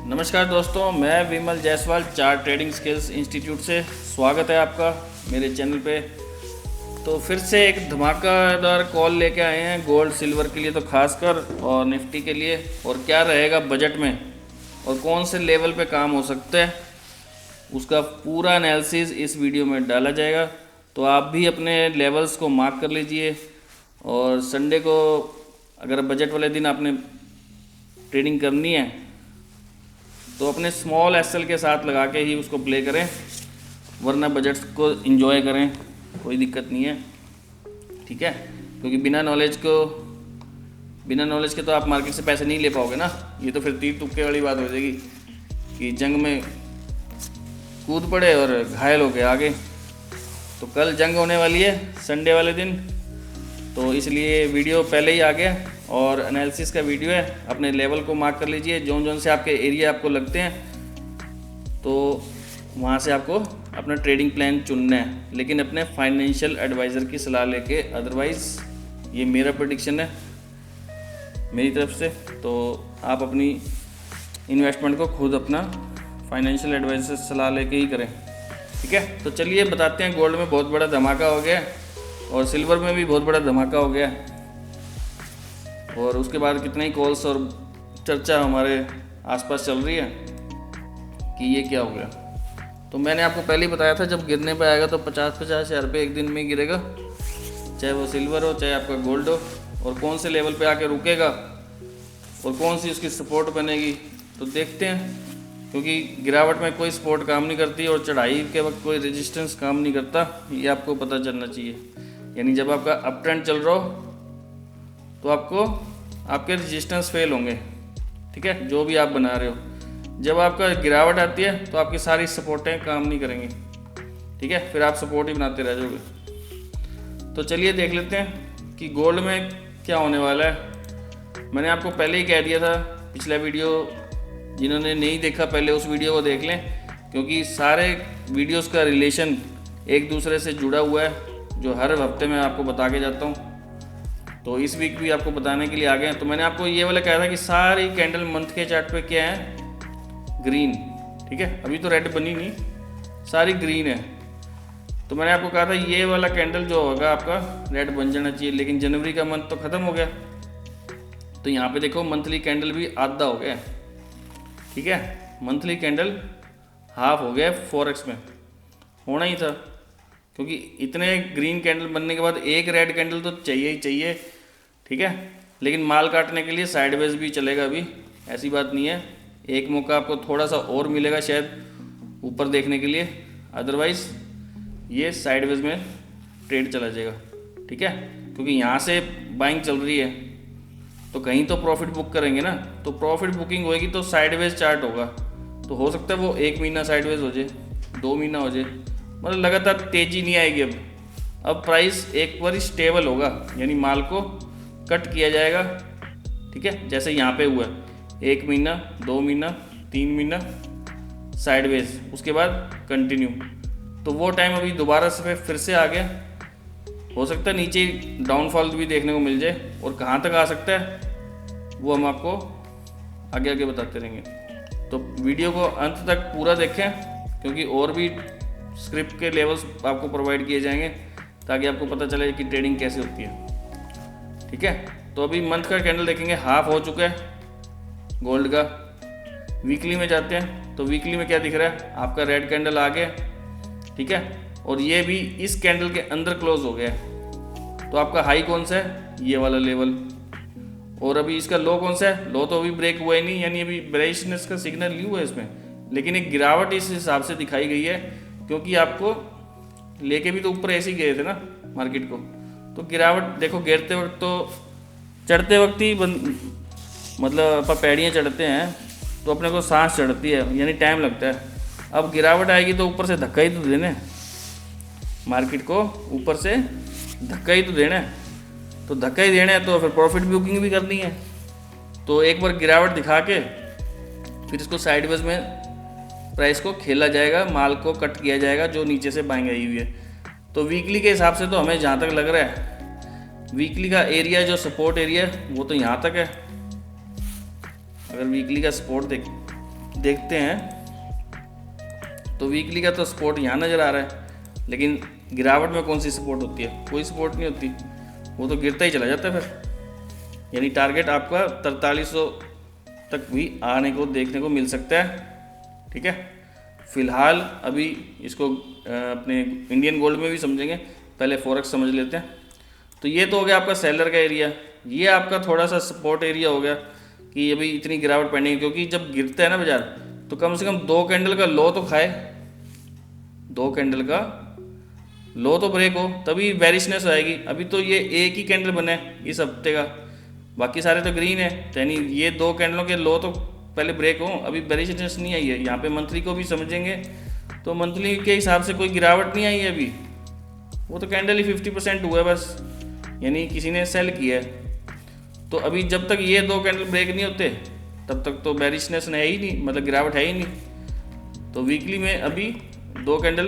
नमस्कार दोस्तों, मैं Vimal Jaiswal chart trading skills institute से स्वागत है आपका मेरे चैनल पे। तो फिर से एक धमाकेदार कॉल लेके आए हैं गोल्ड सिल्वर के लिए तो खासकर, और निफ्टी के लिए, और क्या रहेगा बजट में और कौन से लेवल पे काम हो सकता है उसका पूरा एनालिसिस इस वीडियो में डाला जाएगा। तो आप भी अपने लेवल्स को मार्क कर लीजिए, और संडे को अगर बजट वाले दिन आपने ट्रेडिंग करनी है तो अपने स्मॉल एसएल के साथ लगा के ही उसको प्ले करें, वरना बजट्स को एंजॉय करें, कोई दिक्कत नहीं है, ठीक है। क्योंकि बिना नॉलेज के तो आप मार्केट से पैसे नहीं ले पाओगे ना। ये तो फिर तीर तुक्के वाली बात हो जाएगी कि जंग में कूद पड़े और घायल हो गए आगे। तो कल जंग होने वाली है संडे वाले दिन, तो इसलिए वीडियो पहले ही आ गया और एनालिसिस का वीडियो है। अपने लेवल को मार्क कर लीजिए, जोन से आपके एरिया आपको लगते हैं तो वहाँ से आपको अपना ट्रेडिंग प्लान चुनना है, लेकिन अपने फाइनेंशियल एडवाइज़र की सलाह लेके। अदरवाइज़ ये मेरा प्रेडिक्शन है मेरी तरफ से, तो आप अपनी इन्वेस्टमेंट को खुद अपना फाइनेंशियल एडवाइज़र से सलाह लेके ही करें, ठीक है। तो चलिए बताते हैं, गोल्ड में बहुत बड़ा धमाका हो गया और सिल्वर में भी बहुत बड़ा धमाका हो गया, और उसके बाद कितने ही कॉल्स और चर्चा हमारे आसपास चल रही है कि ये क्या हो गया। तो मैंने आपको पहले ही बताया था, जब गिरने पे आएगा तो 50-50 हज़ार रुपये एक दिन में ही गिरेगा, चाहे वो सिल्वर हो चाहे आपका गोल्ड हो। और कौन से लेवल पे आके रुकेगा और कौन सी उसकी सपोर्ट बनेगी तो देखते हैं, क्योंकि गिरावट में कोई सपोर्ट काम नहीं करती और चढ़ाई के वक्त कोई रेजिस्टेंस काम नहीं करता, ये आपको पता चलना चाहिए। यानी जब आपका अप ट्रेंड चल रहा हो तो आपको आपके रेजिस्टेंस फेल होंगे, ठीक है, जो भी आप बना रहे हो। जब आपका गिरावट आती है तो आपकी सारी सपोर्टें काम नहीं करेंगी, ठीक है, फिर आप सपोर्ट ही बनाते रह जाओगे। तो चलिए देख लेते हैं कि गोल्ड में क्या होने वाला है। मैंने आपको पहले ही कह दिया था, पिछला वीडियो जिन्होंने नहीं देखा पहले उस वीडियो को देख लें, क्योंकि सारे वीडियोस का रिलेशन एक दूसरे से जुड़ा हुआ है, जो हर हफ्ते मैं आपको बता के जाता हूँ। तो इस वीक भी आपको बताने के लिए आ गए हैं। तो मैंने आपको ये वाला कहा था कि सारी कैंडल मंथ के चार्ट पे क्या है, ग्रीन, ठीक है। अभी तो रेड बनी नहीं, सारी ग्रीन है। तो मैंने आपको कहा था ये वाला कैंडल जो होगा आपका रेड बन जाना चाहिए, लेकिन जनवरी का मंथ तो ख़त्म हो गया। तो यहाँ पे देखो मंथली कैंडल भी आधा हो गया, ठीक है, मंथली कैंडल हाफ हो गया। फॉरेक्स में होना ही था, क्योंकि इतने ग्रीन कैंडल बनने के बाद एक रेड कैंडल तो चाहिए ही चाहिए, ठीक है। लेकिन माल काटने के लिए साइडवेज भी चलेगा, अभी ऐसी बात नहीं है। एक मौका आपको थोड़ा सा और मिलेगा शायद ऊपर देखने के लिए, अदरवाइज़ ये साइडवेज में ट्रेड चला जाएगा, ठीक है। क्योंकि यहाँ से बाइंग चल रही है तो कहीं तो प्रॉफिट बुक करेंगे ना, तो प्रॉफिट बुकिंग होएगी तो साइडवेज चार्ट होगा। तो हो सकता है वो 1 महीना साइडवेज हो जाए, 2 महीना हो जाए, मतलब लगातार तेज़ी नहीं आएगी। अब प्राइस एक बार स्टेबल होगा, यानी माल को कट किया जाएगा, ठीक है, जैसे यहाँ पे हुआ 1 महीना, 2 महीना, 3 महीना साइडवेज, उसके बाद कंटिन्यू। तो वो टाइम अभी दोबारा से फिर से आ गया। हो सकता है नीचे डाउनफॉल भी देखने को मिल जाए, और कहाँ तक आ सकता है वो हम आपको आगे आगे बताते रहेंगे। तो वीडियो को अंत तक पूरा देखें, क्योंकि और भी स्क्रिप्ट के लेवल्स आपको प्रोवाइड किए जाएंगे ताकि आपको पता चले कि ट्रेडिंग कैसे होती है, ठीक है। तो अभी मंथ का कैंडल देखेंगे, हाफ हो चुका है गोल्ड का। वीकली में जाते हैं तो वीकली में क्या दिख रहा है, आपका रेड कैंडल आ गया, ठीक है, और ये भी इस कैंडल के अंदर क्लोज हो गया है। तो आपका हाई कौन सा है, ये वाला लेवल, और अभी इसका लो कौन सा है, लो तो अभी ब्रेक हुआ ही नहीं, यानी अभी बेरिशनेस का सिग्नल नहीं हुआ है इसमें, लेकिन एक गिरावट इस हिसाब से दिखाई गई है, क्योंकि आपको लेके भी तो ऊपर ऐसे ही गए थे ना मार्केट को। तो गिरावट देखो, गिरते वक्त तो चढ़ते वक्त ही मतलब अपन पैड़ियाँ चढ़ते हैं तो अपने को सांस चढ़ती है, यानी टाइम लगता है। अब गिरावट आएगी तो ऊपर से धक्का ही तो देना है, मार्केट को ऊपर से धक्का ही तो देना है। तो धक्का ही देना है तो फिर प्रॉफिट बुकिंग भी करनी है। तो एक बार गिरावट दिखा के फिर इसको साइडवेज में प्राइस को खेला जाएगा, माल को कट किया जाएगा जो नीचे से बाइंग आई हुई है। तो वीकली के हिसाब से तो हमें जहाँ तक लग रहा है, वीकली का एरिया जो सपोर्ट एरिया है वो तो यहाँ तक है। अगर वीकली का सपोर्ट देखते हैं तो वीकली का तो सपोर्ट यहाँ नज़र आ रहा है, लेकिन गिरावट में कौन सी सपोर्ट होती है? कोई सपोर्ट नहीं होती, वो तो गिरता ही चला जाता है फिर। यानी टारगेट आपका 4300 तक भी आने को देखने को मिल सकता है। ठीक है, फिलहाल अभी इसको अपने इंडियन गोल्ड में भी समझेंगे, पहले फॉरेक्स समझ लेते हैं। तो ये तो हो गया आपका सेलर का एरिया, ये आपका थोड़ा सा सपोर्ट एरिया हो गया कि अभी इतनी गिरावट पेंडिंग है, क्योंकि जब गिरता है ना बाजार तो कम से कम 2 कैंडल का लो तो खाए, 2 कैंडल का लो तो ब्रेक हो, तभी बेरिशनेस आएगी। अभी तो ये एक ही कैंडल बना है इस हफ्ते का, बाकी सारे तो ग्रीन है, यानी ये 2 कैंडलों के लो तो पहले ब्रेक हो, अभी बेरिशनेस नहीं आई है। यहाँ पे मंथली को भी समझेंगे तो मंथली के हिसाब से कोई गिरावट नहीं आई है अभी, वो तो कैंडल ही 50% हुआ है बस, यानी किसी ने सेल किया है। तो अभी जब तक ये 2 कैंडल ब्रेक नहीं होते तब तक तो बेरिशनेस है ही नहीं, मतलब गिरावट है ही नहीं। तो वीकली में अभी 2 कैंडल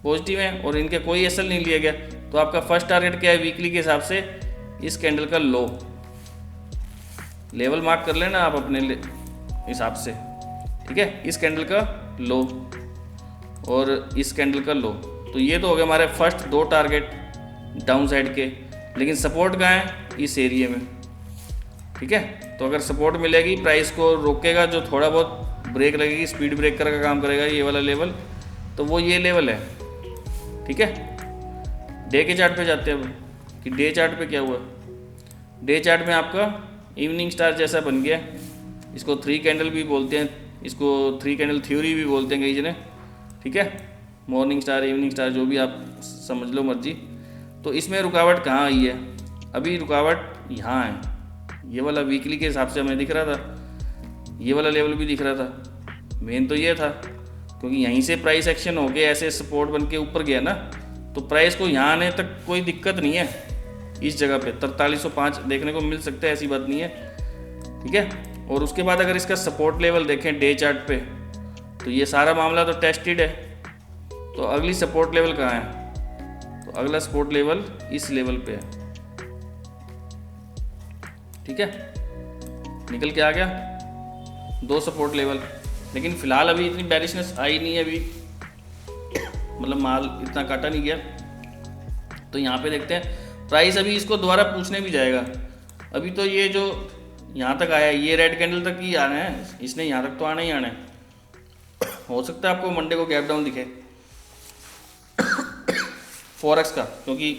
पॉजिटिव है और इनके कोई एसएल नहीं लिया गया। तो आपका फर्स्ट टारगेट क्या है वीकली के हिसाब से? इस कैंडल का लो लेवल मार्क कर लेना आप अपने हिसाब से। ठीक है, इस कैंडल का लो और इस कैंडल का लो, तो ये तो हो गया हमारे फर्स्ट 2 टारगेट डाउन साइड के। लेकिन सपोर्ट कहाँ है? इस एरिया में। ठीक है, तो अगर सपोर्ट मिलेगी, प्राइस को रोकेगा, जो थोड़ा बहुत ब्रेक लगेगी, स्पीड ब्रेकर का काम करेगा ये वाला लेवल, तो वो ये लेवल है। ठीक है, डे के चार्ट पे जाते हैं अब कि डे चार्ट पे क्या हुआ। डे चार्ट में आपका इवनिंग स्टार जैसा बन गया, इसको 3 कैंडल भी बोलते हैं, इसको 3 कैंडल थ्योरी भी बोलते हैं कई जने। ठीक है, मॉर्निंग स्टार, इवनिंग स्टार, जो भी आप समझ लो मर्जी। तो इसमें रुकावट कहाँ आई है? अभी रुकावट यहाँ है, ये वाला वीकली के हिसाब से हमें दिख रहा था, ये वाला लेवल भी दिख रहा था। मेन तो ये था क्योंकि यहीं से प्राइस एक्शन हो गया, ऐसे सपोर्ट बन के ऊपर गया ना, तो प्राइस को यहाँ आने तक कोई दिक्कत नहीं है। इस जगह पे 4305 देखने को मिल सकता है, ऐसी बात नहीं है। ठीक है, और उसके बाद अगर इसका सपोर्ट लेवल देखें डे चार्ट पे, तो ये सारा मामला तो टेस्टेड है। तो अगली सपोर्ट लेवल कहाँ है? तो अगला सपोर्ट लेवल इस लेवल पे है। ठीक है, निकल के आ गया 2 सपोर्ट लेवल, लेकिन फिलहाल अभी इतनी बेरिशनेस आई नहीं है अभी, मतलब माल इतना काटा नहीं गया। तो यहाँ पे देखते हैं प्राइस अभी इसको दोबारा पूछने भी जाएगा। अभी तो ये जो यहाँ तक आया, ये रेड कैंडल तक ही आना है, इसने यहाँ तक तो आना ही आना है। हो सकता है आपको मंडे को गैप डाउन दिखे फॉरेक्स का, क्योंकि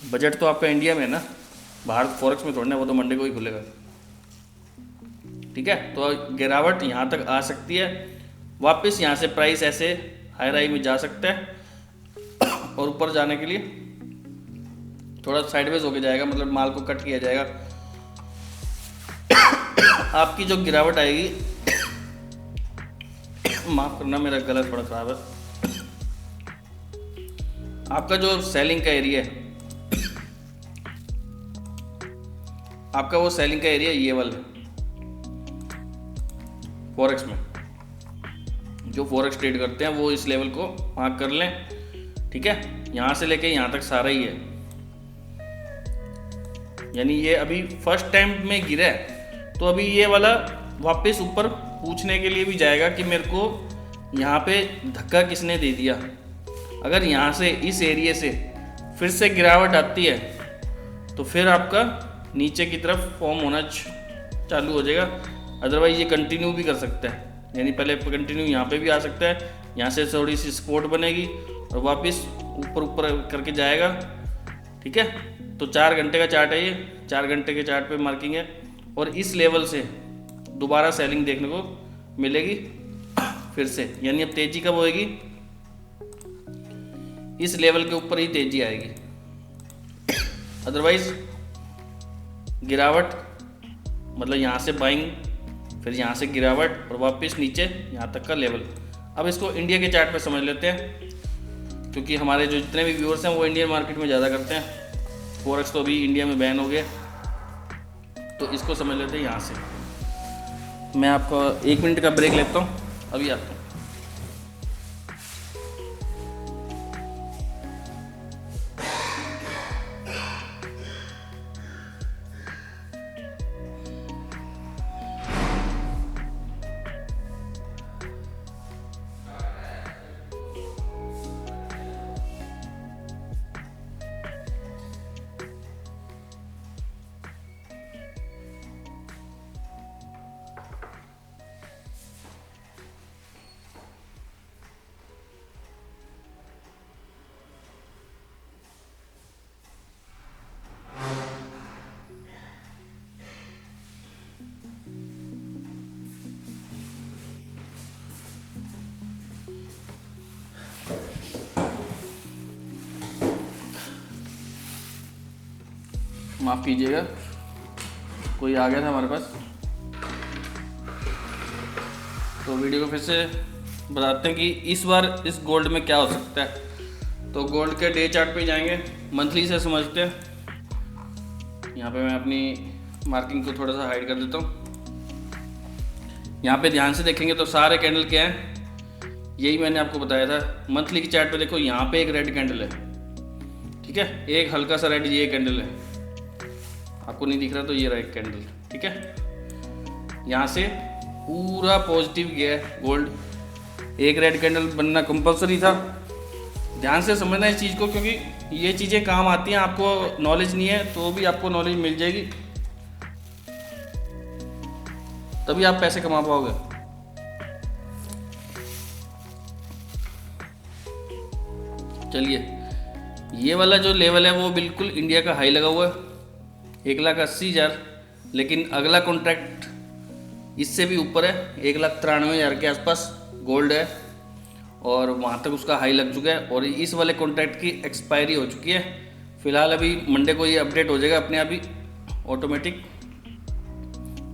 बजट तो आपका इंडिया में है ना, बाहर फॉरेक्स में थोड़ा ना, वो तो मंडे को ही खुलेगा। ठीक है, तो गिरावट यहाँ तक आ सकती है, वापस यहाँ से प्राइस ऐसे हाई राई में जा सकता है और ऊपर जाने के लिए थोड़ा साइडवेज होके जाएगा, मतलब माल को कट किया जाएगा। आपकी जो गिरावट आएगी, माफ करना मेरा गला थोड़ा खराब है, आपका जो सेलिंग का एरिया है, आपका वो सेलिंग का एरिया ये वाला फॉरेक्स में, जो फॉरेक्स ट्रेड करते हैं वो इस लेवल को मार्क कर लें। ठीक है, यहाँ से लेके यहाँ तक सारा ही है, यानी ये अभी फर्स्ट टाइम में गिरा है, तो अभी ये वाला वापस ऊपर पूछने के लिए भी जाएगा कि मेरे को यहाँ पे धक्का किसने दे दिया। अगर यहाँ से इस एरिया से फिर से गिरावट आती है तो फिर आपका नीचे की तरफ फॉर्म होना चालू हो जाएगा, अदरवाइज ये कंटिन्यू भी कर सकता है, यानी पहले कंटिन्यू यहाँ पे भी आ सकता है, यहाँ से थोड़ी सी सपोर्ट बनेगी और वापस ऊपर ऊपर करके जाएगा। ठीक है, तो 4 घंटे का चार्ट है ये, 4 घंटे के चार्ट पे मार्किंग है, और इस लेवल से दोबारा सेलिंग देखने को मिलेगी फिर से, यानी अब तेजी कब होएगी? इस लेवल के ऊपर ही तेजी आएगी, अदरवाइज गिरावट, मतलब यहाँ से बाइंग, फिर यहाँ से गिरावट और वापस नीचे यहाँ तक का लेवल। अब इसको इंडिया के चार्ट पे समझ लेते हैं, क्योंकि हमारे जो जितने भी व्यूअर्स हैं वो इंडियन मार्केट में ज़्यादा करते हैं, फॉरेक्स तो अभी इंडिया में बैन हो गया, तो इसको समझ लेते हैं यहाँ से। मैं आपको 1 मिनट का ब्रेक लेता हूँ, अभी आता हूँ। माफ़ कीजिएगा, कोई आ गया था हमारे पास। तो वीडियो को फिर से बताते हैं कि इस बार इस गोल्ड में क्या हो सकता है। तो गोल्ड के डे चार्ट पे जाएंगे, मंथली से समझते हैं। यहाँ पे मैं अपनी मार्किंग को थोड़ा सा हाइड कर देता हूँ। यहाँ पे ध्यान से देखेंगे तो सारे कैंडल क्या हैं, यही मैंने आपको बताया था। मंथली की चार्ट पे देखो, यहाँ पे एक रेड कैंडल है, ठीक है, एक हल्का सा रेड ये कैंडल है, आपको नहीं दिख रहा तो ये रहा एक कैंडल, ठीक है। यहाँ से पूरा पॉजिटिव गया है गोल्ड, एक रेड कैंडल बनना कंपलसरी था। ध्यान से समझना इस चीज़ को, क्योंकि ये चीज़ें काम आती हैं। आपको नॉलेज नहीं है तो भी आपको नॉलेज मिल जाएगी, तभी आप पैसे कमा पाओगे। चलिए, ये वाला जो लेवल है वो बिल्कुल इंडिया का हाई लगा हुआ है, 1,80,000। लेकिन अगला कॉन्ट्रैक्ट इससे भी ऊपर है, 1,93,000 के आसपास गोल्ड है, और वहाँ तक उसका हाई लग चुका है। और इस वाले कॉन्ट्रैक्ट की एक्सपायरी हो चुकी है। फिलहाल अभी मंडे को ये अपडेट हो जाएगा अपने आप ही, ऑटोमेटिक,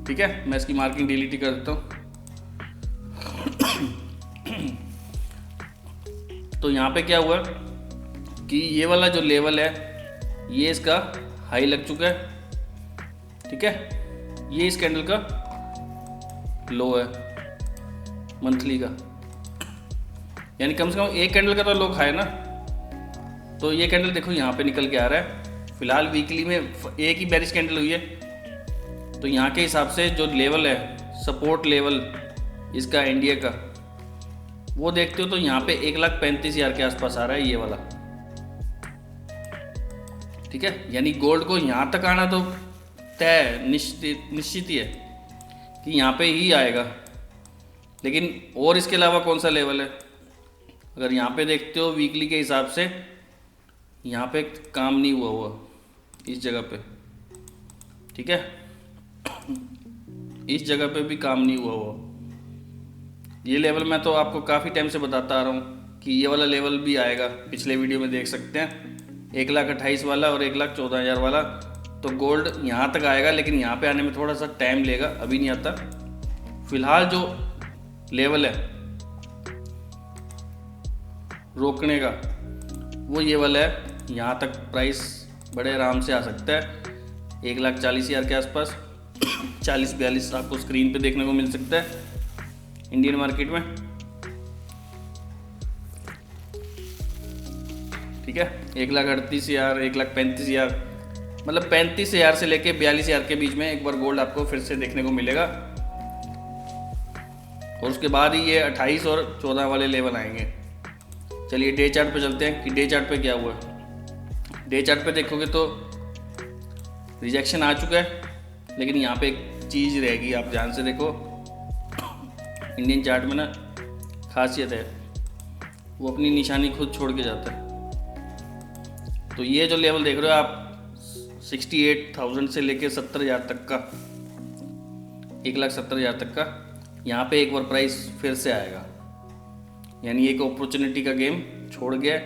ठीक है। मैं इसकी मार्किंग डिलीट कर देता हूँ। तो यहाँ पे क्या हुआ कि ये वाला जो लेवल है ये इसका हाई लग चुका है, ठीक है। ये इस कैंडल का लो है मंथली का, यानी कम से कम एक कैंडल का तो लो खाए ना। तो ये कैंडल देखो यहाँ पे निकल के आ रहा है। फिलहाल वीकली में एक ही बेरिश कैंडल हुई है, तो यहाँ के हिसाब से जो लेवल है, सपोर्ट लेवल इसका इंडिया का, वो देखते हो तो यहाँ पे 1,35,000 के आसपास आ रहा है ये वाला, ठीक है। यानी गोल्ड को यहाँ तक आना तो तय निश्चित ही है कि यहाँ पे ही आएगा। लेकिन और इसके अलावा कौन सा लेवल है, अगर यहाँ पे देखते हो वीकली के हिसाब से, यहाँ पे काम नहीं हुआ इस जगह पे, ठीक है। इस जगह पे भी काम नहीं हुआ। ये लेवल मैं तो आपको काफ़ी टाइम से बताता आ रहा हूँ कि ये वाला लेवल भी आएगा। पिछले वीडियो में देख सकते हैं, 1,28,000 वाला और 1,14,000 वाला। तो गोल्ड यहाँ तक आएगा, लेकिन यहाँ पे आने में थोड़ा सा टाइम लेगा, अभी नहीं आता। फिलहाल जो लेवल है रोकने का वो ये वाला है। यहाँ तक प्राइस बड़े आराम से आ सकता है, 1,40,000 के आसपास, 40-42 आपको स्क्रीन पे देखने को मिल सकता है इंडियन मार्केट में, ठीक है। 1,38,000, 1,35,000, मतलब 35,000 से लेके 42,000 के बीच में एक बार गोल्ड आपको फिर से देखने को मिलेगा। और उसके बाद ही ये 28 और 14 वाले लेवल आएंगे। चलिए डे चार्ट पे चलते हैं कि डे चार्ट पे क्या हुआ। डे चार्ट पे देखोगे तो रिजेक्शन आ चुका है, लेकिन यहाँ पे एक चीज़ रहेगी, आप ध्यान से देखो। इंडियन चार्ट में ना खासियत है, वो अपनी निशानी खुद छोड़ के जाता है। तो ये जो लेवल देख रहे हो आप, 68,000 से लेके 70,000 तक का, 1,70,000 तक का, यहाँ पे एक बार प्राइस फिर से आएगा। यानी एक अपॉर्चुनिटी का गेम छोड़ गया,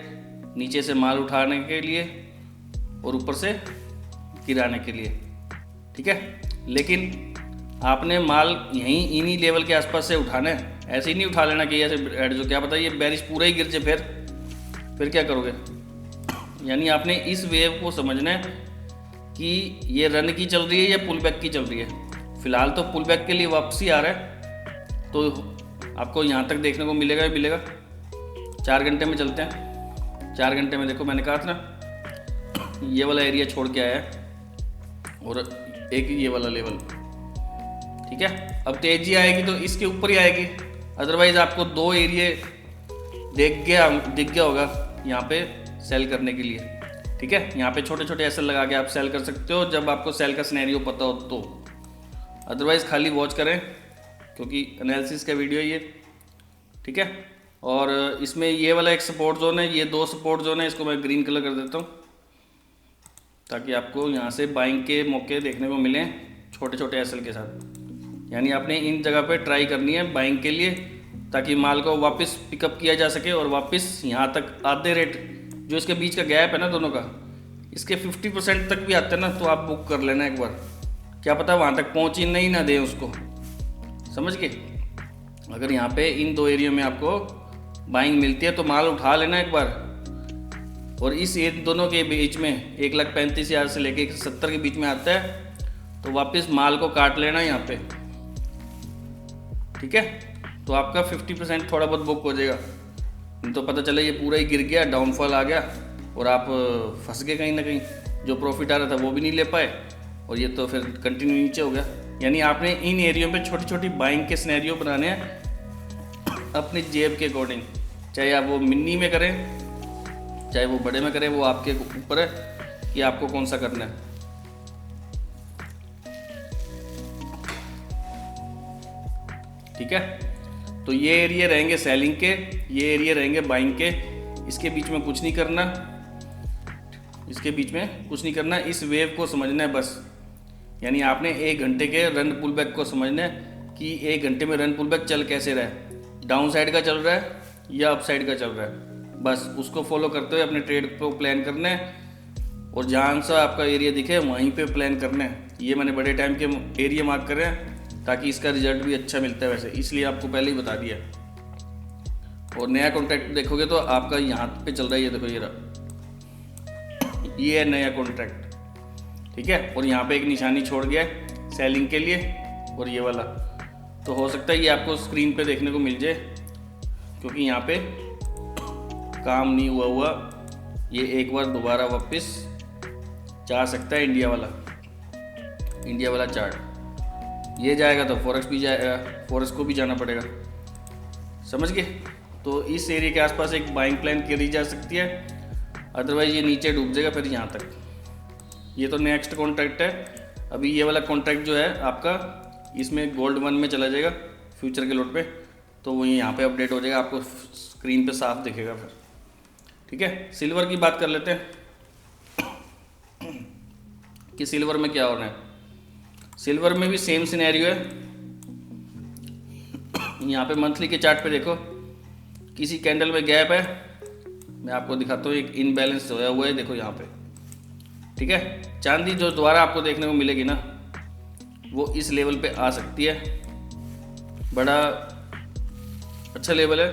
नीचे से माल उठाने के लिए और ऊपर से गिराने के लिए, ठीक है। लेकिन आपने माल यहीं इन्हीं लेवल के आसपास से उठाना है, ऐसे ही नहीं उठा लेना कि ऐसे जो क्या पता ये बेरिश पूरा ही गिर जाए, फिर क्या करोगे। यानी आपने इस वेव को समझना है कि ये रन की चल रही है या पुल बैक की चल रही है। फिलहाल तो पुल बैक के लिए वापसी आ रहा है, तो आपको यहाँ तक देखने को मिलेगा ही मिलेगा। 4 घंटे में चलते हैं। 4 घंटे में देखो, मैंने कहा था ना ये वाला एरिया छोड़ के आया है और एक ये वाला लेवल, ठीक है। अब तेजी आएगी तो इसके ऊपर ही आएगी, अदरवाइज आपको 2 एरिया दिख गया होगा यहाँ पे सेल करने के लिए, ठीक है। यहाँ पे छोटे छोटे एसएल लगा के आप सेल कर सकते हो जब आपको सेल का सिनेरियो पता हो तो। अदरवाइज खाली वॉच करें, क्योंकि एनालिसिस का वीडियो ये, ठीक है। और इसमें ये वाला एक सपोर्ट जोन है, ये 2 सपोर्ट जोन है, इसको मैं ग्रीन कलर कर देता हूँ ताकि आपको यहाँ से बाइंग के मौके देखने को मिलें छोटे छोटे एसएल के साथ। यानी आपने इन जगह पे ट्राई करनी है बाइंग के लिए, ताकि माल को वापस पिकअप किया जा सके और वापस यहाँ तक आधे रेट जो इसके बीच का गैप है ना दोनों का, इसके 50% तक भी आते हैं ना, तो आप बुक कर लेना एक बार, क्या पता वहाँ तक पहुँच ही नहीं ना दें उसको, समझ के। अगर यहाँ पे इन दो एरिया में आपको बाइंग मिलती है तो माल उठा लेना एक बार। और इस दोनों के बीच में 1,35,000 से लेके 170 के बीच में आता है तो वापस माल को काट लेना यहाँ पे, ठीक है। तो आपका 50% थोड़ा बहुत बुक हो जाएगा, नहीं तो पता चले ये पूरा ही गिर गया, डाउनफॉल आ गया और आप फंस गए कहीं ना कहीं, जो प्रॉफिट आ रहा था वो भी नहीं ले पाए और ये तो फिर कंटिन्यू नीचे हो गया। यानी आपने इन एरियो पे छोटी छोटी बाइंग के सिनेरियो बनाने हैं अपनी जेब के अकॉर्डिंग, चाहे आप वो मिनी में करें चाहे वो बड़े में करें, वो आपके ऊपर है कि आपको कौन सा करना है, ठीक है। तो ये एरिया रहेंगे सेलिंग के, ये एरिया रहेंगे बाइंग के, इसके बीच में कुछ नहीं करना, इसके बीच में कुछ नहीं करना, इस वेव को समझना है बस। यानी आपने 1 घंटे के रन पुल बैक को समझना है कि 1 घंटे में रन पुल बैक चल कैसे रहा है, डाउन साइड का चल रहा है या अप साइड का चल रहा है, बस उसको फॉलो करते हुए अपने ट्रेड को प्लान करना है। और जहाँ सा आपका एरिया दिखे वहीं पे प्लान करना है। ये मैंने बड़े टाइम के एरिया मार्क करे हैं ताकि इसका रिजल्ट भी अच्छा मिलता है वैसे, इसलिए आपको पहले ही बता दिया। और नया कॉन्ट्रैक्ट देखोगे तो आपका यहाँ पे चल रहा है, ये देखो ये रहा, ये है नया कॉन्ट्रैक्ट, ठीक है। और यहाँ पे एक निशानी छोड़ गया है सेलिंग के लिए, और ये वाला तो हो सकता है ये आपको स्क्रीन पे देखने को मिल जाए, क्योंकि यहाँ पे काम नहीं हुआ ये एक बार दोबारा वापस जा सकता है। इंडिया वाला चार्ट ये जाएगा तो फॉरेक्स भी जाएगा, फॉरेक्स को भी जाना पड़ेगा, समझ गए। तो इस एरिया के आसपास एक बाइंग प्लान करी जा सकती है, अदरवाइज ये नीचे डूब जाएगा फिर यहाँ तक। ये तो नेक्स्ट कॉन्ट्रैक्ट है। अभी ये वाला कॉन्ट्रैक्ट जो है आपका, इसमें गोल्ड 1 में चला जाएगा फ्यूचर के लोड पे, तो वही यहाँ पे अपडेट हो जाएगा, आपको स्क्रीन पे साफ दिखेगा फिर, ठीक है। सिल्वर की बात कर लेते हैं कि सिल्वर में क्या हो रहा है। सिल्वर में भी सेम सिनेरियो है। यहाँ पे मंथली के चार्ट पे देखो, किसी कैंडल में गैप है, मैं आपको दिखाता हूँ, एक इनबैलेंस होया हुआ है, देखो यहाँ पे, ठीक है। चांदी जो दोबारा आपको देखने को मिलेगी ना, वो इस लेवल पे आ सकती है, बड़ा अच्छा लेवल है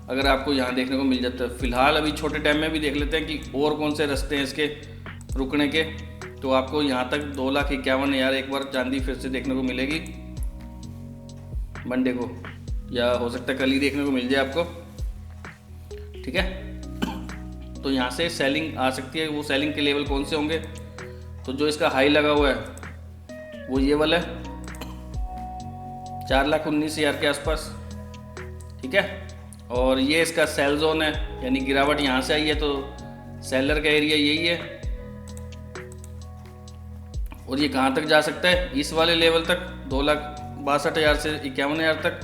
अगर आपको यहाँ देखने को मिल जाता है। फिलहाल अभी छोटे टाइम में भी देख लेते हैं कि और कौन से रास्ते हैं इसके रुकने के। तो आपको यहाँ तक 2,51,000 एक बार चांदी फिर से देखने को मिलेगी मंडे को, या हो सकता है कल ही देखने को मिल जाए आपको, ठीक है। तो यहाँ से सेलिंग आ सकती है। वो सेलिंग के लेवल कौन से होंगे, तो जो इसका हाई लगा हुआ है वो ये वाला है 4,19,000 के आसपास, ठीक है। और ये इसका सेल जोन है, यानी गिरावट यहाँ से आई है तो सेलर का एरिया यही है। और ये कहाँ तक जा सकता है, इस वाले लेवल तक 2,62,000 से 51,000 तक।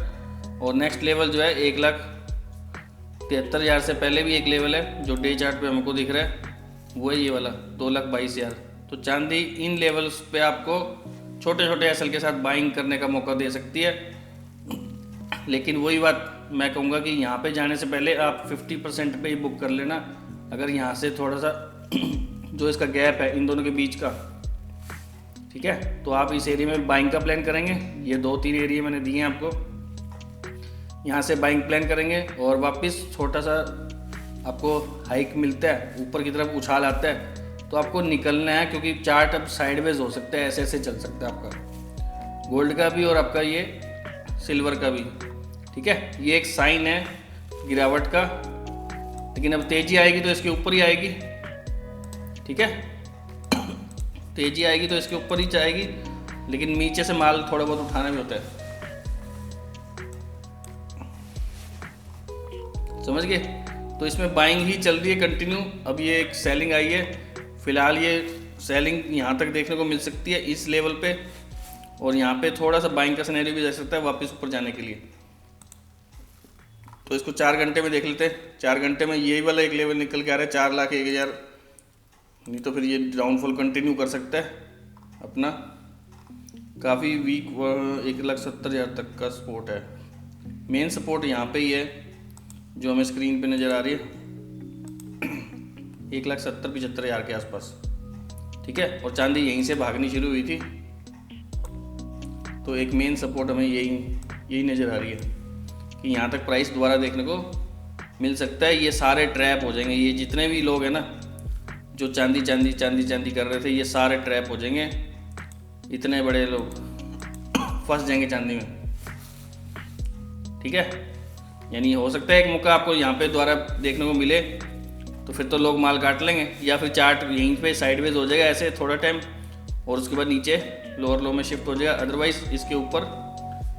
और नेक्स्ट लेवल जो है 1,73,000 से पहले भी एक लेवल है जो डे चार्ट पे हमको दिख रहा है, वो है ये वाला 2,22,000। तो चांदी इन लेवल्स पे आपको छोटे छोटे एसएल के साथ बाइंग करने का मौका दे सकती है। लेकिन वही बात मैं कहूँगा कि यहाँ पे जाने से पहले आप 50% पे ही बुक कर लेना। अगर यहाँ से थोड़ा सा जो इसका गैप है इन दोनों के बीच का, ठीक है, तो आप इस एरिया में बाइंग का प्लान करेंगे। ये 2-3 एरिया मैंने दिए हैं आपको, यहाँ से बाइंग प्लान करेंगे और वापस छोटा सा आपको हाइक मिलता है, ऊपर की तरफ उछाल आता है तो आपको निकलना है, क्योंकि चार्ट अब साइडवेज हो सकता है, ऐसे ऐसे चल सकता है आपका गोल्ड का भी और आपका ये सिल्वर का भी, ठीक है। ये एक साइन है गिरावट का, लेकिन अब तेजी आएगी तो इसके ऊपर ही आएगी, ठीक है। तेजी आएगी तो इसके ऊपर ही जाएगी, लेकिन नीचे से माल थोड़ा बहुत उठाना भी होता है, समझ गए। तो इसमें बाइंग ही चल रही है कंटिन्यू। अब ये एक सेलिंग आई है, फिलहाल ये सेलिंग यहाँ तक देखने को मिल सकती है इस लेवल पे, और यहाँ पे थोड़ा सा बाइंग का सिनेरियो भी जा सकता है वापस ऊपर जाने के लिए। तो इसको 4 घंटे में देख लेते हैं। 4 घंटे में यही वाला एक लेवल निकल के आ रहा है 4,01,000, नहीं तो फिर ये डाउनफॉल कंटिन्यू कर सकता है अपना, काफ़ी वीक 1,70,000 तक का सपोर्ट है। मेन सपोर्ट यहाँ पे ही है जो हमें स्क्रीन पे नज़र आ रही है। 1,70,75,000 के आसपास, ठीक है। और चांदी यहीं से भागनी शुरू हुई थी, तो एक मेन सपोर्ट हमें यही नज़र आ रही है कि यहाँ तक प्राइस दोबारा देखने को मिल सकता है। ये सारे ट्रैप हो जाएंगे, ये जितने भी लोग हैं ना जो चांदी कर रहे थे, ये सारे ट्रैप हो जाएंगे, इतने बड़े लोग फंस जाएंगे चांदी में, ठीक है। यानी हो सकता है एक मौका आपको यहाँ पे दोबारा देखने को मिले, तो फिर तो लोग माल काट लेंगे, या फिर चार्ट यहीं पे साइडवेज हो जाएगा ऐसे थोड़ा टाइम, और उसके बाद नीचे लोअर लो में शिफ्ट हो जाएगा। अदरवाइज इसके ऊपर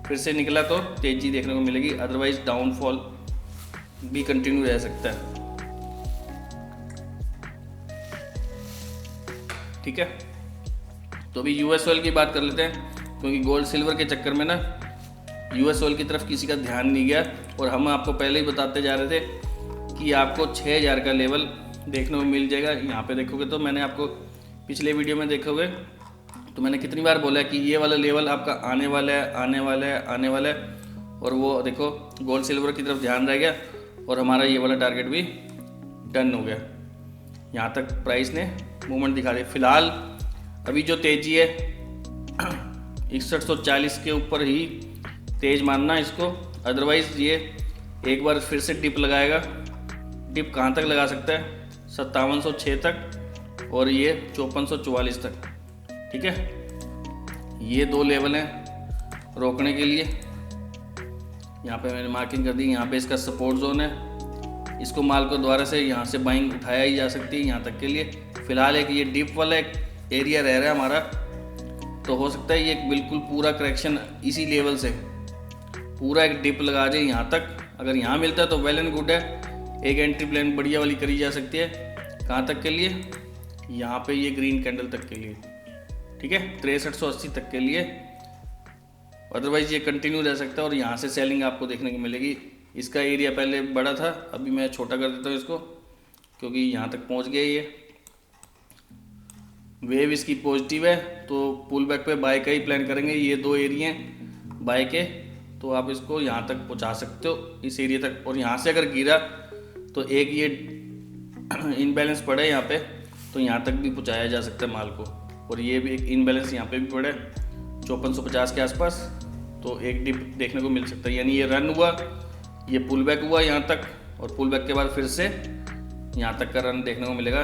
फिर से निकला तो तेज़ी देखने को मिलेगी, अदरवाइज डाउनफॉल भी कंटिन्यू रह सकता है, ठीक है। तो अभी यूएस ऑयल की बात कर लेते हैं, क्योंकि गोल्ड सिल्वर के चक्कर में ना यूएस ऑयल की तरफ किसी का ध्यान नहीं गया, और हम आपको पहले ही बताते जा रहे थे कि आपको 6,000 का लेवल देखने को मिल जाएगा। यहाँ पे देखोगे तो मैंने आपको पिछले वीडियो में देखोगे तो मैंने कितनी बार बोला कि ये वाला लेवल आपका आने वाला है, और वो देखो गोल्ड सिल्वर की तरफ ध्यान रह गया, और हमारा ये वाला टारगेट भी डन हो गया। यहाँ तक प्राइस ने मूवमेंट दिखा दी। फिलहाल अभी जो तेज़ी है 6140 के ऊपर ही तेज़ मानना इसको, अदरवाइज़ ये एक बार फिर से डिप लगाएगा। डिप कहाँ तक लगा सकता है? 5706 तक, और ये 5444 तक, ठीक है। ये दो लेवल हैं रोकने के लिए। यहाँ पे मैंने मार्किंग कर दी, यहाँ पे इसका सपोर्ट जोन है, इसको माल को दोबारा से यहाँ से बाइंग उठाया ही जा सकती है यहाँ तक के लिए। फ़िलहाल एक ये डिप वाला एक एरिया रह रहा है हमारा, तो हो सकता है ये बिल्कुल पूरा करेक्शन इसी लेवल से पूरा एक डिप लगा जाए यहाँ तक। अगर यहाँ मिलता है तो वेल एंड गुड है, एक एंट्री प्लान बढ़िया वाली करी जा सकती है। कहाँ तक के लिए? यहाँ पे ये ग्रीन कैंडल तक के लिए, ठीक है, 6380 तक के लिए। अदरवाइज ये कंटिन्यू रह सकता है और यहाँ से सेलिंग आपको देखने को मिलेगी। इसका एरिया पहले बड़ा था, अभी मैं छोटा कर देता हूँ इसको, क्योंकि यहाँ तक पहुँच गया ये। वेव इसकी पॉजिटिव है, तो पुल बैक पे बाय का ही प्लान करेंगे। ये दो एरिया हैं बाय के, तो आप इसको यहाँ तक पहुँचा सकते हो, इस एरिया तक। और यहाँ से अगर गिरा तो एक ये इनबैलेंस पड़ा है यहाँ पे, तो यहाँ तक भी पहुँचाया जा सकता है माल को। और ये भी एक इनबैलेंस यहाँ पे भी पड़ा है 5450 के आसपास, तो एक डिप देखने को मिल सकता है। यानी ये रन हुआ, ये पुल बैक हुआ यहाँ तक, और पुल बैक के बाद फिर से यहाँ तक का रन देखने को मिलेगा।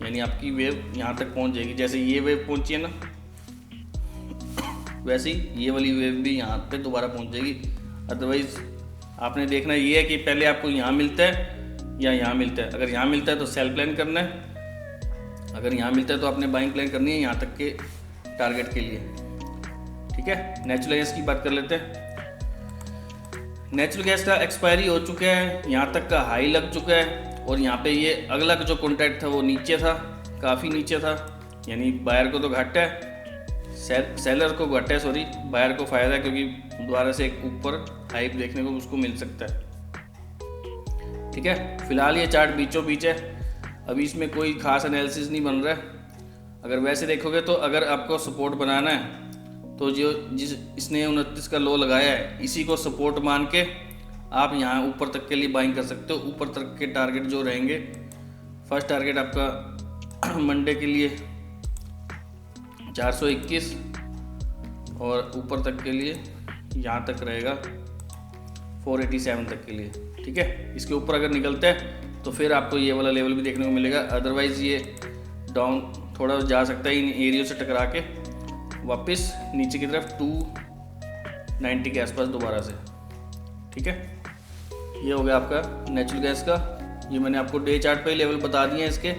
यानी आपकी वेव यहाँ तक पहुँच जाएगी। जैसे ये वेव पहुँची है ना, वैसे ही ये वाली वेव भी यहाँ पे दोबारा पहुँच जाएगी। अदरवाइज आपने देखना ये है कि पहले आपको यहाँ मिलता है या यहाँ मिलता है। अगर यहाँ मिलता है तो सेल प्लान करना है, अगर यहाँ मिलता है तो आपने बाइंग प्लान करनी है यहाँ तक के टारगेट के लिए, ठीक है। नेचुरल गैस की बात कर लेते हैं। नेचुरल गैस का एक्सपायरी हो चुका है, यहाँ तक का हाई लग चुका है, और यहाँ पे ये अगला जो कॉन्ट्रैक्ट था वो नीचे था, काफ़ी नीचे था। यानी बायर को तो घाटा है, सेलर को घाटा है, सॉरी, बायर को फ़ायदा है, क्योंकि दोबारा से एक ऊपर हाइप देखने को उसको मिल सकता है, ठीक है। फिलहाल ये चार्ट बीचों बीच है, अभी इसमें कोई खास एनालिसिस नहीं बन रहा है। अगर वैसे देखोगे तो अगर आपको सपोर्ट बनाना है तो जो इसने 29 का लो लगाया है, इसी को सपोर्ट मान के आप यहाँ ऊपर तक के लिए बाइंग कर सकते हो। ऊपर तक के टारगेट जो रहेंगे, फर्स्ट टारगेट आपका मंडे के लिए 421, और ऊपर तक के लिए यहाँ तक रहेगा 487 तक के लिए, ठीक है। इसके ऊपर अगर निकलता है तो फिर आपको ये वाला लेवल भी देखने को मिलेगा। अदरवाइज़ ये डाउन थोड़ा जा सकता है इन एरियो से टकरा के वापस नीचे की तरफ 290 के आसपास दोबारा से, ठीक है। ये हो गया आपका नेचुरल गैस का। ये मैंने आपको डे चार्ट पे लेवल बता दिए हैं इसके,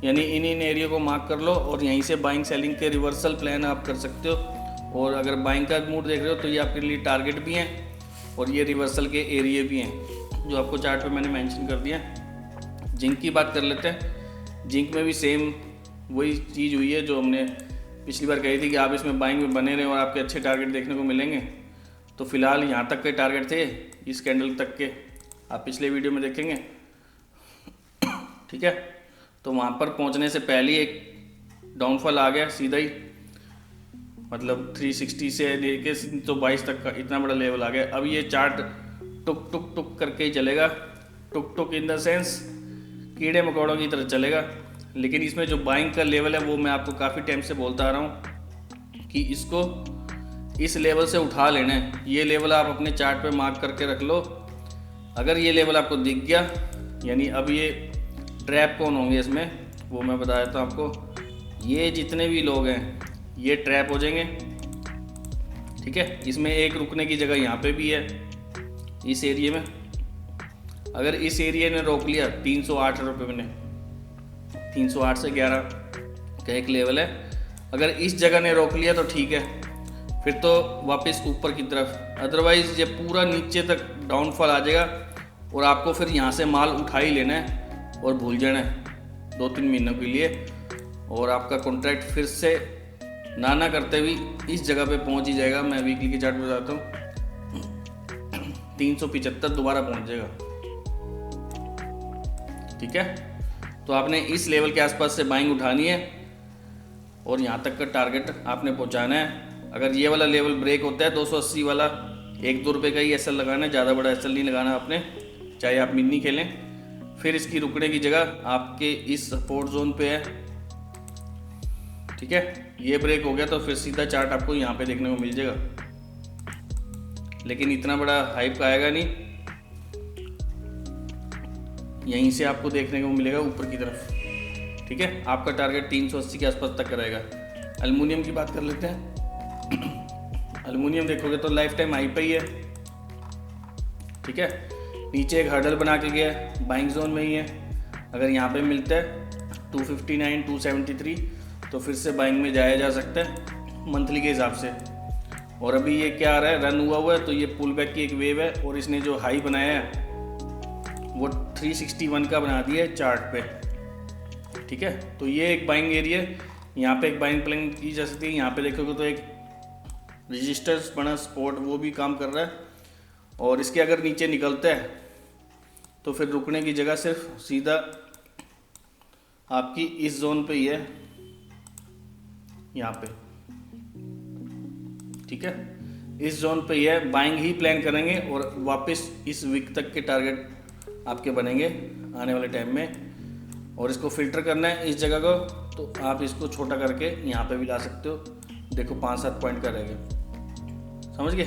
यानी इन एरिया को मार्क कर लो और यहीं से बाइंग सेलिंग के रिवर्सल प्लान आप कर सकते हो। और अगर बाइंग का मूड देख रहे हो तो ये आपके लिए टारगेट भी हैं और ये रिवर्सल के एरिया भी हैं जो आपको चार्ट पे मैंने मेंशन कर दिया। जिंक की बात कर लेते हैं। जिंक में भी सेम वही चीज़ हुई है जो हमने पिछली बार कही थी कि आप इसमें बाइंग में बने रहें और आपके अच्छे टारगेट देखने को मिलेंगे। तो फिलहाल यहाँ तक के टारगेट थे, इस कैंडल तक के आप पिछले वीडियो में देखेंगे, ठीक है। तो वहाँ पर पहुँचने से पहले एक डाउनफॉल आ गया सीधा ही, मतलब 360 से लेके 322 तक का इतना बड़ा लेवल आ गया। अब ये चार्ट टुक टुक टुक करके ही चलेगा। टुक टुक इन द सेंस कीड़े मकोड़ों की तरह चलेगा। लेकिन इसमें जो बाइंग का लेवल है वो मैं आपको काफ़ी टाइम से बोलता आ रहा हूँ कि इसको इस लेवल से उठा लेना है। ये लेवल आप अपने चार्ट पे मार्क करके रख लो। अगर ये लेवल आपको दिख गया, यानी अब ये ट्रैप कौन होंगे इसमें वो मैं बता देता हूँ आपको। ये जितने भी लोग हैं ये ट्रैप हो जाएंगे, ठीक है। इसमें एक रुकने की जगह यहाँ पे भी है इस एरिया में। अगर इस एरिया ने रोक लिया 308 रुपये में, 308 से 11 का एक लेवल है, अगर इस जगह ने रोक लिया तो ठीक है, फिर तो वापस ऊपर की तरफ। अदरवाइज़ ये पूरा नीचे तक डाउनफॉल आ जाएगा और आपको फिर यहाँ से माल उठा ही लेना है और भूल जाना है 2-3 महीनों के लिए, और आपका कॉन्ट्रैक्ट फिर से ना करते हुए इस जगह पे पहुँच ही जाएगा। मैं वीकली के चार्ट बताता हूँ 375 दोबारा पहुँच जाएगा, ठीक है। तो आपने इस लेवल के आसपास से बाइंग उठानी है और यहाँ तक का टारगेट आपने पहुँचाना है। अगर ये वाला लेवल ब्रेक होता है 280 वाला, 1-2 रुपये का ही एसएल लगाना है, ज़्यादा बड़ा एसएल नहीं लगाना आपने, चाहे आप मिनी खेलें। फिर इसकी रुकने की जगह आपके इस सपोर्ट जोन पे है, ठीक है। ये ब्रेक हो गया तो फिर सीधा चार्ट आपको यहाँ पे देखने को मिल जाएगा, लेकिन इतना बड़ा हाइप का आएगा नहीं। यहीं से आपको देखने को मिलेगा ऊपर की तरफ, ठीक है। आपका टारगेट 380 के आसपास तक रहेगा। एल्युमिनियम की बात कर लेते हैं। एल्युमिनियम देखोगे तो लाइफ टाइम हाई पे ही है, ठीक है। नीचे एक हर्डल बना के गया है, बाइंग जोन में ही है। अगर यहाँ पे मिलता है 259, 273 तो फिर से बाइंग में जाया जा सकता है मंथली के हिसाब से। और अभी ये क्या आ रहा है, रन हुआ है, तो ये पुल बैक की एक वेव है और इसने जो हाई बनाया है वो 361 का बना दिया है चार्ट पे, ठीक है। तो ये एक बाइंग एरिया, यहाँ पे एक बाइंग प्लान की जा सकती है। यहाँ पे देखोगे तो एक रजिस्टर्स बना स्पॉट वो भी काम कर रहा है, और इसके अगर नीचे निकलता है तो फिर रुकने की जगह सिर्फ सीधा आपकी इस जोन पे ही है, यहाँ पे, ठीक है। इस जोन पे ही है, बाइंग ही प्लान करेंगे और वापस इस वीक तक के टारगेट आपके बनेंगे आने वाले टाइम में। और इसको फिल्टर करना है इस जगह को, तो आप इसको छोटा करके यहाँ पे भी ला सकते हो। देखो 5-7 पॉइंट का रहेगा, समझ गए।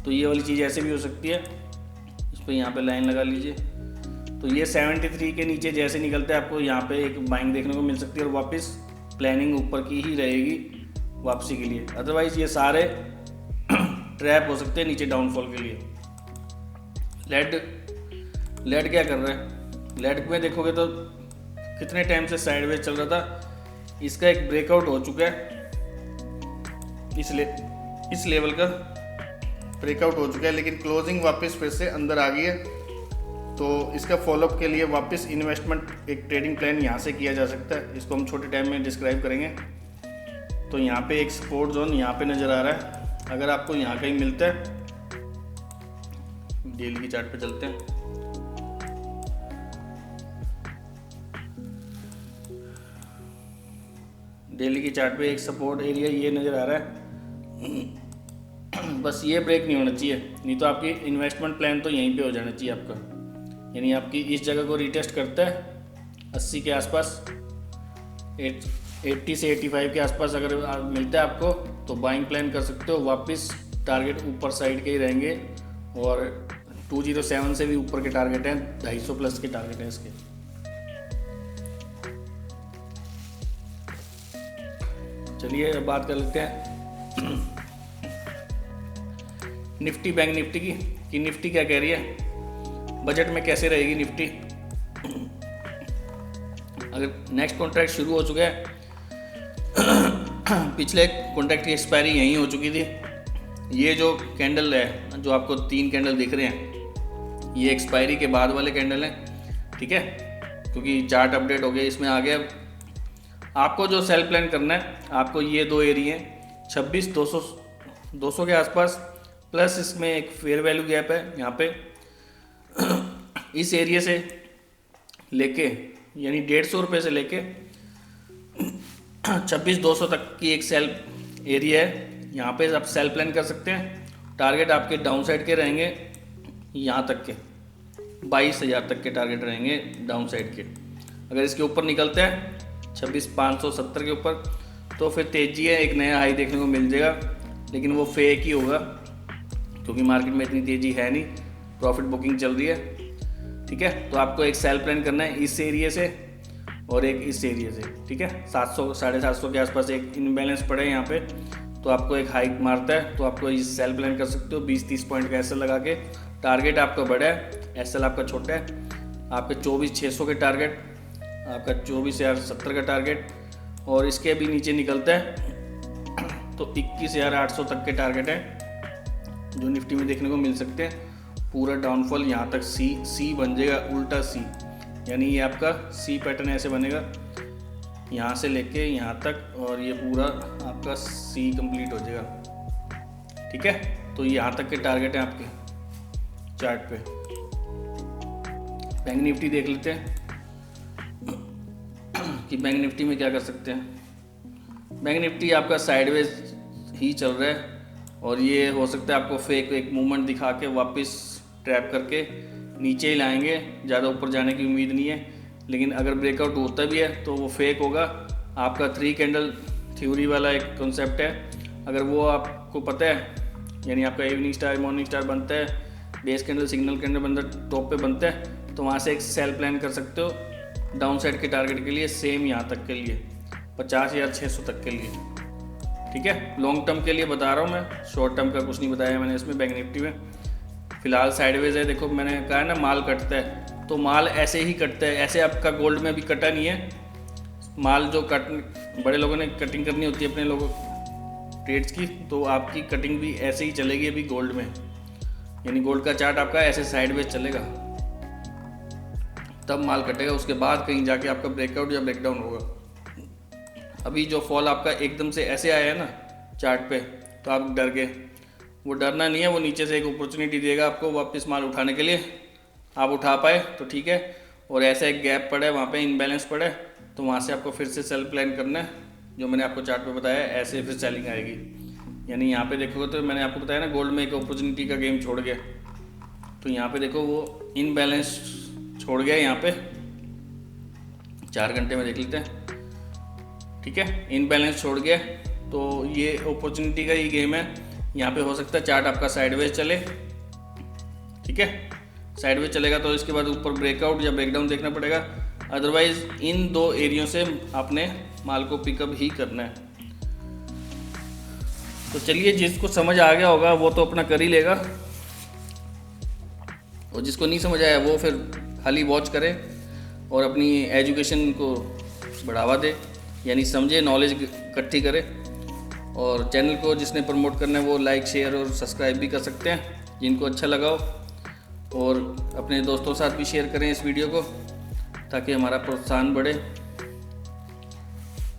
तो ये वाली चीज़ ऐसे भी हो सकती है, इस पर यहाँ पे लाइन लगा लीजिए। तो ये 73 के नीचे जैसे निकलता है आपको यहाँ पे एक बाइंग देखने को मिल सकती है, और वापस प्लानिंग ऊपर की ही रहेगी वापसी के लिए। अदरवाइज़ ये सारे ट्रैप हो सकते हैं नीचे डाउनफॉल के लिए। लेड क्या कर रहा है, लेड में देखोगे तो कितने टाइम से साइडवेज चल रहा था, इसका एक ब्रेकआउट हो चुका है। इस लेवल का ब्रेकआउट हो चुका है, लेकिन क्लोजिंग वापस फिर से अंदर आ गई है। तो इसका फॉलोअप के लिए वापस इन्वेस्टमेंट एक ट्रेडिंग प्लान यहाँ से किया जा सकता है। इसको हम छोटे टाइम में डिस्क्राइब करेंगे। तो यहाँ पे एक सपोर्ट जोन यहाँ पे नज़र आ रहा है। अगर आपको यहाँ कहीं मिलता है, डेली की चार्ट पे चलते हैं। डेली की चार्ट पे एक सपोर्ट एरिया ये नज़र आ रहा है। बस ये ब्रेक नहीं होना चाहिए, नहीं तो आपकी इन्वेस्टमेंट प्लान तो यहीं पे हो जाना चाहिए आपका। यानी आपकी इस जगह को रीटेस्ट करता है 80 के आसपास, 80 से 85 के आसपास अगर मिलता है आपको तो बाइंग प्लान कर सकते हो। वापस टारगेट ऊपर साइड के ही रहेंगे, और 207 से भी ऊपर के टारगेट हैं, 250 प्लस के टारगेट हैं इसके। चलिए अब बात कर लेते हैं निफ्टी, बैंक निफ्टी की कि निफ्टी क्या कह रही है, बजट में कैसे रहेगी निफ्टी। अगर नेक्स्ट कॉन्ट्रैक्ट शुरू हो चुका है, पिछले कॉन्ट्रैक्ट की एक्सपायरी यहीं हो चुकी थी। ये जो कैंडल है, जो आपको 3 कैंडल दिख रहे हैं, ये एक्सपायरी के बाद वाले कैंडल हैं, ठीक है, क्योंकि चार्ट अपडेट हो गया, इसमें आ गया। आपको जो सेल प्लान करना है, आपको ये 2 एरिया हैं 26-200 के आसपास, प्लस इसमें एक फेयर वैल्यू गैप है यहाँ पे। इस एरिया से लेके यानी 150 रुपये से लेके 26-200 तक की एक सेल एरिया है। यहाँ पे आप सेल प्लान कर सकते हैं। टारगेट आपके डाउन साइड के रहेंगे यहाँ तक के, 22,000 तक के टारगेट रहेंगे डाउन साइड के। अगर इसके ऊपर निकलते हैं 26,570 के ऊपर तो फिर तेज़ी है, एक नया हाई देखने को मिल जाएगा, लेकिन वो फेक ही होगा क्योंकि मार्केट में इतनी तेज़ी है नहीं, प्रॉफिट बुकिंग चल रही है। ठीक है, तो आपको एक सेल प्लान करना है इस एरिया से और एक इस एरिया से। ठीक है, 700 750 के आसपास एक इनबैलेंस पड़े यहाँ पे, तो आपको एक हाइक मारता है तो आपको इस सेल प्लान कर सकते हो 20-30 पॉइंट का एसएल लगा के। टारगेट आपका बड़ा है, एसएल आपका छोटा है। आपके 24,600 के टारगेट, आपका 24,070 का टारगेट, और इसके भी नीचे निकलता है तो 21,800 तक के टारगेट है जो निफ्टी में देखने को मिल सकते हैं। पूरा डाउनफॉल यहाँ तक सी बन जाएगा, उल्टा सी, यानी ये आपका सी पैटर्न ऐसे बनेगा यहाँ से लेके यहाँ तक, और ये पूरा आपका सी कंप्लीट हो जाएगा। ठीक है, तो यहाँ तक के टारगेट हैं आपके चार्ट पे। बैंक निफ्टी देख लेते हैं कि बैंक निफ्टी में क्या कर सकते हैं। बैंक निफ्टी आपका साइडवेज ही चल रहा है और ये हो सकता है आपको फेक एक मूवमेंट दिखा के वापस ट्रैप करके नीचे ही लाएंगे, ज़्यादा ऊपर जाने की उम्मीद नहीं है। लेकिन अगर ब्रेकआउट होता भी है तो वो फेक होगा। आपका 3 कैंडल थ्योरी वाला एक कॉन्सेप्ट है, अगर वो आपको पता है, यानी आपका इवनिंग स्टार मॉर्निंग स्टार बनता है, बेस कैंडल सिग्नल कैंडल बनता टॉप पे बनता है, तो वहाँ से एक सेल प्लान कर सकते हो डाउन साइड के टारगेट के लिए, सेम यहाँ तक के लिए 50,600 तक के लिए। ठीक है, लॉन्ग टर्म के लिए बता रहा हूँ मैं, शॉर्ट टर्म का कुछ नहीं बताया मैंने इसमें। बैंक निफ्टी में फिलहाल साइडवेज है। देखो मैंने कहा है ना माल कटता है, तो माल ऐसे ही कटता है, ऐसे आपका गोल्ड में भी कटा नहीं है माल। जो बड़े लोगों ने कटिंग करनी होती है अपने लोगों ट्रेड्स की, तो आपकी कटिंग भी ऐसे ही चलेगी अभी गोल्ड में, यानी गोल्ड का चार्ट आपका ऐसे साइडवेज चलेगा, तब माल कटेगा, उसके बाद कहीं जाके आपका ब्रेकआउट या ब्रेकडाउन होगा। अभी जो फॉल आपका एकदम से ऐसे आया है ना चार्ट पे, तो आप डर गए, वो डरना नहीं है, वो नीचे से एक अपॉर्चुनिटी देगा आपको वापस माल उठाने के लिए, आप उठा पाए तो ठीक है, और ऐसा एक गैप पड़ा है वहाँ पे इनबैलेंस पड़ा है, तो वहाँ से आपको फिर से सेल प्लान करना है, जो मैंने आपको चार्ट पे बताया, ऐसे फिर सेलिंग आएगी। यानी यहाँ पे देखोगे तो मैंने आपको बताया ना गोल्ड में एक अपॉर्चुनिटी का गेम छोड़ गया, तो यहाँ पे देखो वो इनबैलेंस छोड़ गया यहाँ पे, 4 घंटे में देख लेते हैं। ठीक है, इनबैलेंस छोड़ गया, तो ये अपॉर्चुनिटी का ही गेम है। यहाँ पे हो सकता है चार्ट आपका साइडवेज चले। ठीक है, साइडवेज चलेगा तो इसके बाद ऊपर ब्रेकआउट या ब्रेकडाउन देखना पड़ेगा, अदरवाइज इन 2 एरियो से आपने माल को पिकअप ही करना है। तो चलिए, जिसको समझ आ गया होगा वो तो अपना कर ही लेगा, और जिसको नहीं समझ आया वो फिर खाली वॉच करे और अपनी एजुकेशन को बढ़ावा दे, यानी समझे, नॉलेज इकट्ठी करे। और चैनल को जिसने प्रमोट करना है वो लाइक शेयर और सब्सक्राइब भी कर सकते हैं जिनको अच्छा लगा हो, और अपने दोस्तों के साथ भी शेयर करें इस वीडियो को ताकि हमारा प्रोत्साहन बढ़े।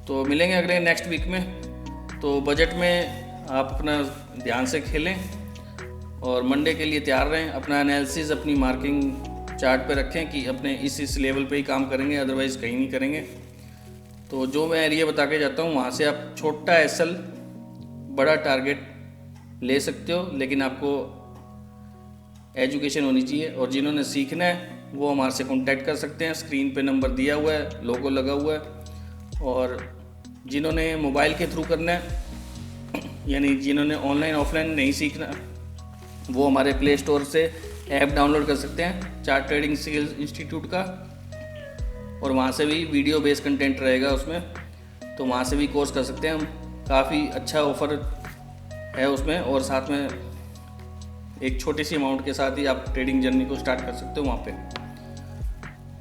तो मिलेंगे अगले नेक्स्ट वीक में। तो बजट में आप अपना ध्यान से खेलें और मंडे के लिए तैयार रहें। अपना एनालिसिस अपनी मार्किंग चार्ट पे रखें कि अपने इस लेवल पे ही काम करेंगे, अदरवाइज़ कहीं नहीं करेंगे। तो जो मैं एरिया बता के जाता हूँ वहाँ से आप छोटा एसएल बड़ा टारगेट ले सकते हो, लेकिन आपको एजुकेशन होनी चाहिए। और जिन्होंने सीखना है वो हमारे से कांटेक्ट कर सकते हैं, स्क्रीन पे नंबर दिया हुआ है, लोगो लगा हुआ है। और जिन्होंने मोबाइल के थ्रू करना है, यानी जिन्होंने ऑनलाइन ऑफलाइन नहीं सीखना, वो हमारे प्ले स्टोर से ऐप डाउनलोड कर सकते हैं चार्ट ट्रेडिंग स्किल्स इंस्टीट्यूट का, और वहाँ से भी वीडियो बेस्ड कंटेंट रहेगा उसमें, तो वहाँ से भी कोर्स कर सकते हैं हम। काफ़ी अच्छा ऑफ़र है उसमें, और साथ में एक छोटी सी अमाउंट के साथ ही आप ट्रेडिंग जर्नी को स्टार्ट कर सकते हो वहाँ पे।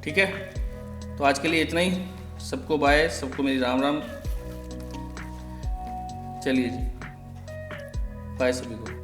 ठीक है, तो आज के लिए इतना ही। सबको बाय, सबको मेरी राम राम। चलिए जी, बाय सभी को।